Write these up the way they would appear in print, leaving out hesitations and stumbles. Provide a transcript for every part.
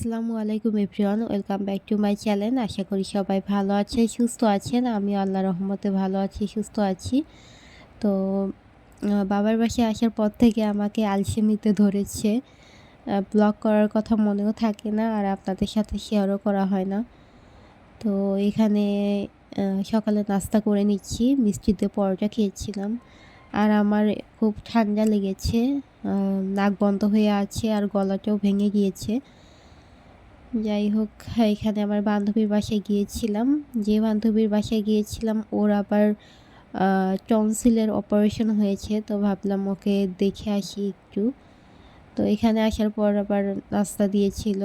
আসসালামু আলাইকুম everyone, welcome back to my channel. আশা করি সবাই ভালো আছেন, সুস্থ আছেন। আমি আল্লাহর রহমতে ভালো আছি, সুস্থ আছি। তো বাবার বাসায় আসার পর থেকে আমাকে আলসেমিতে ধরেছে। ব্লগ করার কথা মনেও থাকে না, আর আপনাদের সাথে শেয়ারও করা হয় না। তো এখানে সকালে নাস্তা করে নিচ্ছি, মিষ্টি দিয়ে পরোটা খেয়েছিলাম। আর আমার খুব ঠান্ডা লেগেছে, নাক বন্ধ হয়ে আছে আর গলাটাও ভেঙে গিয়েছে। যাই হোক, এখানে আমার বান্ধবীর বাসায় গিয়েছিলাম। যে বান্ধবীর বাসায় গিয়েছিলাম ওর আবার টনসিলের অপারেশন হয়েছে, তো ভাবলাম ওকে দেখে আসি একটু। তো এখানে আসার পর আবার নাস্তা দিয়েছিল।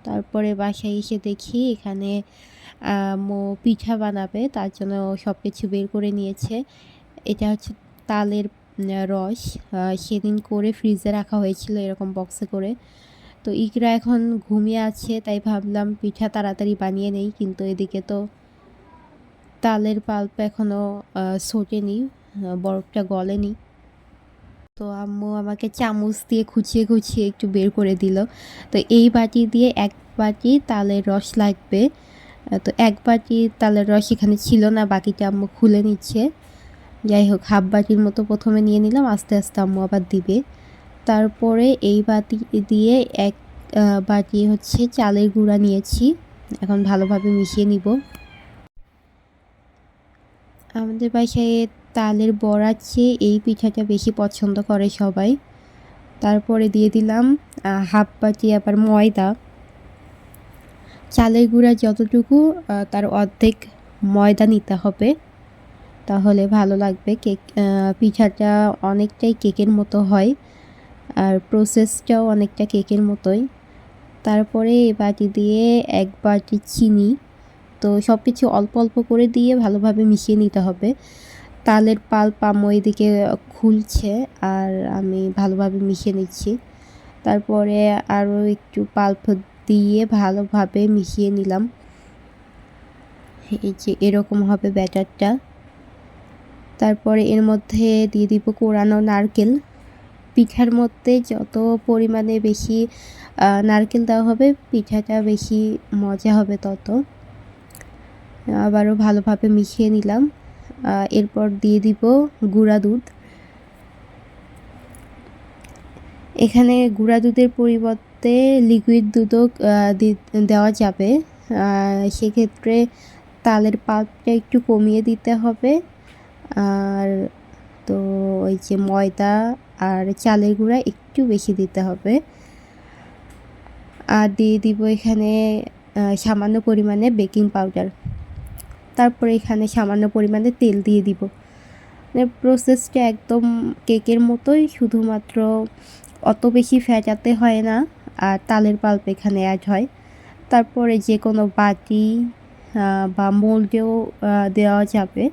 তারপরে বাসায় এসে দেখি এখানে পিঠা বানাবে, তার জন্য সব কিছু বের করে নিয়েছে। এটা হচ্ছে তালের রস, সেদিন করে ফ্রিজে রাখা হয়েছিল এরকম বক্সে করে। তো ইকরা এখন ঘুমিয়ে আছে, তাই ভাবলাম পিঠা তাড়াতাড়ি বানিয়ে নেই, কিন্তু এদিকে তো তালের পাল্প এখনও ছোটেনি, বরফটা গলেনি। তো আম্মু আমাকে চামচ দিয়ে খুঁচিয়ে খুঁচিয়ে একটু বের করে দিল। তো এই বাটি দিয়ে এক বাটি তালের রস লাগবে। তো এক বাটি তালের রস এখানে ছিল না, বাকিটা আম্মু খুলে নিচ্ছে। যাই হোক, হাফ বাটির মতো প্রথমে নিয়ে নিলাম, আস্তে আস্তে আম্মু আবার দিবে। তারপরে এই বাটি দিয়ে এক বাটি হচ্ছে চালের গুঁড়া নিয়েছি, এখন ভালোভাবে মিশিয়ে নিব। আমাদের বাসায় তালের বড়ার চেয়ে এই পিঠাটা বেশি পছন্দ করে সবাই। তারপরে দিয়ে দিলাম হাফ বাটি আবার ময়দা। চালের গুঁড়া যতটুকু তার অর্ধেক ময়দা নিতে হবে, তাহলে ভালো লাগবে। কেক পিঠাটা অনেকটাই কেকের মতো হয়, আর প্রসেসটাও অনেকটা কেকের মতোই। তারপরে এই বাটি দিয়ে এক বাটি চিনি, তো সব কিছু অল্প অল্প করে দিয়ে ভালোভাবে মিশিয়ে নিতে হবে। তালের পাল্প আম্মু এদিকে খুলছে আর আমি ভালোভাবে মিশিয়ে নিচ্ছি। তারপরে আরও একটু পাল্প দিয়ে ভালোভাবে মিশিয়ে নিলাম। এই যে এরকম হবে ব্যাটারটা। তারপরে এর মধ্যে দিয়ে দিব কোরানো নারকেল। পিঠার মধ্যে যত পরিমাণে বেশি নারকেল দেওয়া হবে, পিঠাটা বেশি মজা হবে তত। আবারও ভালোভাবে মিশিয়ে নিলাম। এরপর দিয়ে দিব গুঁড়া দুধ। এখানে গুঁড়া দুধের পরিবর্তে লিকুইড দুধও দেওয়া যাবে। সেক্ষেত্রে তালের পাল্পটা একটু কমিয়ে দিতে হবে। আর তো ওই যে ময়দা আর চালের গুঁড়া একটু বেশি দিতে হবে। আর দিয়ে দিব এখানে সামান্য পরিমাণে বেকিং পাউডার। তারপরে এখানে সামান্য পরিমাণে তেল দিয়ে দিব। মানে প্রসেসটা একদম কেকের মতোই, শুধুমাত্র অত বেশি ফেটাতে হয় না, আর তালের পাল্প এখানে অ্যাড হয়। তারপরে যে কোনো বাটি বা মোল্ডেও দেওয়া যাবে।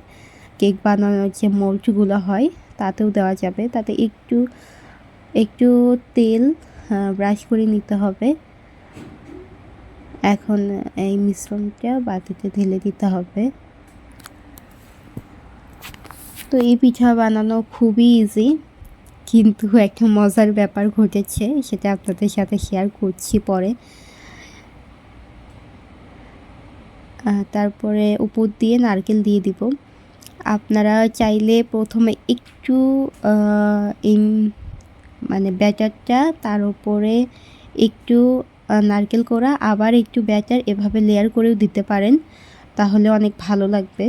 কেক বানানোর যে মোল্ডগুলো হয় তাতেও দেওয়া যাবে। তাতে একটু একটু তেল ব্রাশ করে নিতে হবে। এখন এই মিশ্রণটা বাটিতে ঢেলে দিতে হবে। তো এই পিঠা বানানো খুবই ইজি, কিন্তু একটা মজার ব্যাপার ঘটেছে, সেটা আপনাদের সাথে শেয়ার করছি পরে। তারপরে উপর দিয়ে নারকেল দিয়ে দিব। আপনারা চাইলে প্রথমে একটু এই মানে ব্যাটারটা, তার উপরে একটু নারকেল কোড়া, আবার একটু ব্যাটার, এভাবে লেয়ার করেও দিতে পারেন, তাহলে অনেক ভালো লাগবে।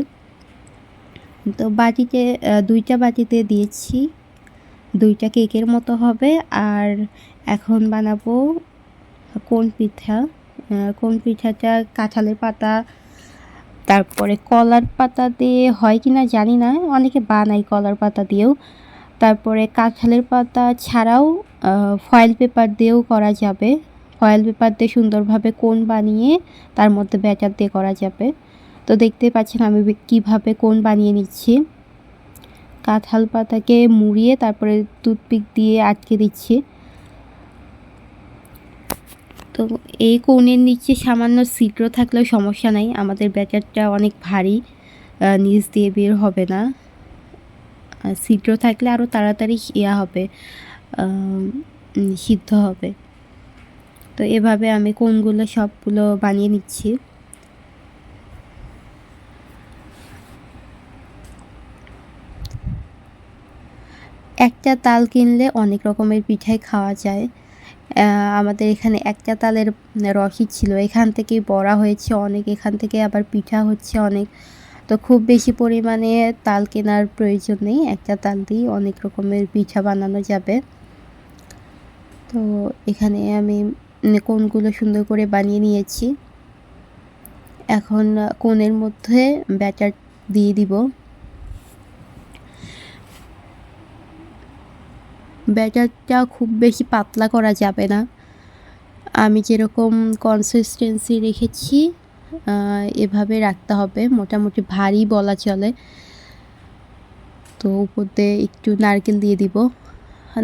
তো বাটিতে দুইটা বাটিতে দিয়েছি, দুইটা কেকের মতো হবে। আর এখন বানাবো কোন পিঠা। কোন পিঠাটা কাঁঠালের পাতা, তারপরে কলার পাতা দিয়ে হয় কি না জানি না, অনেকে বানায় কলার পাতা দিয়েও। তারপরে কাঁঠালের পাতা ছাড়াও ফয়েল পেপার দিয়েও করা যাবে। ফয়েল পেপার দিয়ে সুন্দরভাবে কোন বানিয়ে তার মধ্যে ব্যাটার দিয়ে করা যাবে। তো দেখতে পাচ্ছেন আমি কিভাবে কোন বানিয়ে নিচ্ছি। কাঁঠাল পাতাকে মুড়িয়ে তারপরে টুথপিক দিয়ে আটকে দিচ্ছি। তো এই কোণের নিচে সামান্য ছিদ্র থাকলেও সমস্যা নাই, আমাদের ব্যাটারটা অনেক ভারী, নিচ দিয়ে বের হবে না। ছিদ্র থাকলে আরও তাড়াতাড়ি হবে, সিদ্ধ হবে। তো এভাবে আমি কোণগুলো সবগুলো বানিয়ে নিচ্ছি। একটা তাল কিনলে অনেক রকমের পিঠাই খাওয়া যায়। আমাদের এখানে একটা তালের রসই ছিল, এখান থেকেই বড়া হয়েছে অনেক, এখান থেকে আবার পিঠা হচ্ছে অনেক। তো খুব বেশি পরিমাণে তাল কেনার প্রয়োজন নেই, একটা তাল দিয়েই অনেক রকমের পিঠা বানানো যাবে। তো এখানে আমি কোণগুলো সুন্দর করে বানিয়ে নিয়েছি। এখন কোণের মধ্যে ব্যাটার দিয়ে দিব। ব্যাটারটা খুব বেশি পাতলা করা যাবে না, আমি যেরকম কনসিস্টেন্সি রেখেছি এভাবে রাখতে হবে, মোটামুটি ভারী বলা চলে। তো উপর দিয়ে একটু নারকেল দিয়ে দিব,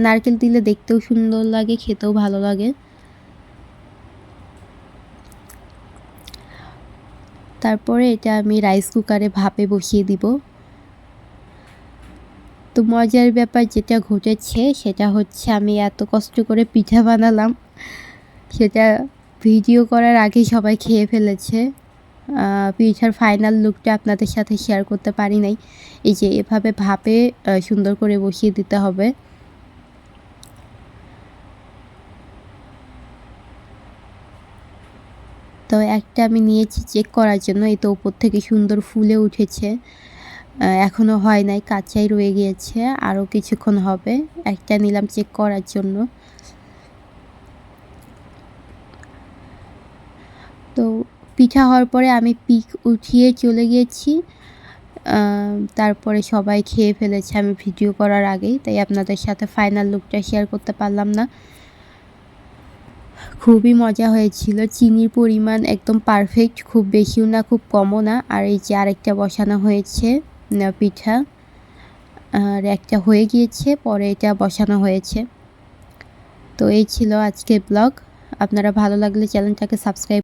নারকেল দিলে দেখতেও সুন্দর লাগে, খেতেও ভালো লাগে। তারপরে এটা আমি রাইস কুকারে ভাপে বসিয়ে দিব। তো মজার ব্যাপার যেটা ঘটেছে সেটা হচ্ছে আমি এত কষ্ট করে পিঠা বানালাম, সেটা ভিডিও করার আগে সবাই খেয়ে ফেলেছে। পিঠার ফাইনাল লুকটা আপনাদের সাথে শেয়ার করতে পারি নাই। এই যে এভাবে ভাপে সুন্দর করে বসিয়ে দিতে হবে। তো একটা আমি নিয়েছি চেক করার জন্য, এই তো উপর থেকে সুন্দর ফুলে উঠেছে, এখনও হয় নাই, কাঁচাই রয়ে গিয়েছে, আরও কিছুক্ষণ হবে। একটা নিলাম চেক করার জন্য। তো পিঠা হওয়ার পরে আমি পিক উঠিয়ে চলে গিয়েছি, তারপরে সবাই খেয়ে ফেলেছে আমি ভিডিও করার আগেই, তাই আপনাদের সাথে ফাইনাল লুকটা শেয়ার করতে পারলাম না। খুবই মজা হয়েছিল, চিনির পরিমাণ একদম পারফেক্ট, খুব বেশিও না খুব কমও না। আর এই যে আরেকটা বসানো হয়েছে পিঠা, আর একটা হয়ে গিয়েছে, পরে এটা বসানো হয়েছে। তো এই ছিল আজকের ব্লগ। আপনারা ভালো লাগলে চ্যানেলটাকে সাবস্ক্রাইব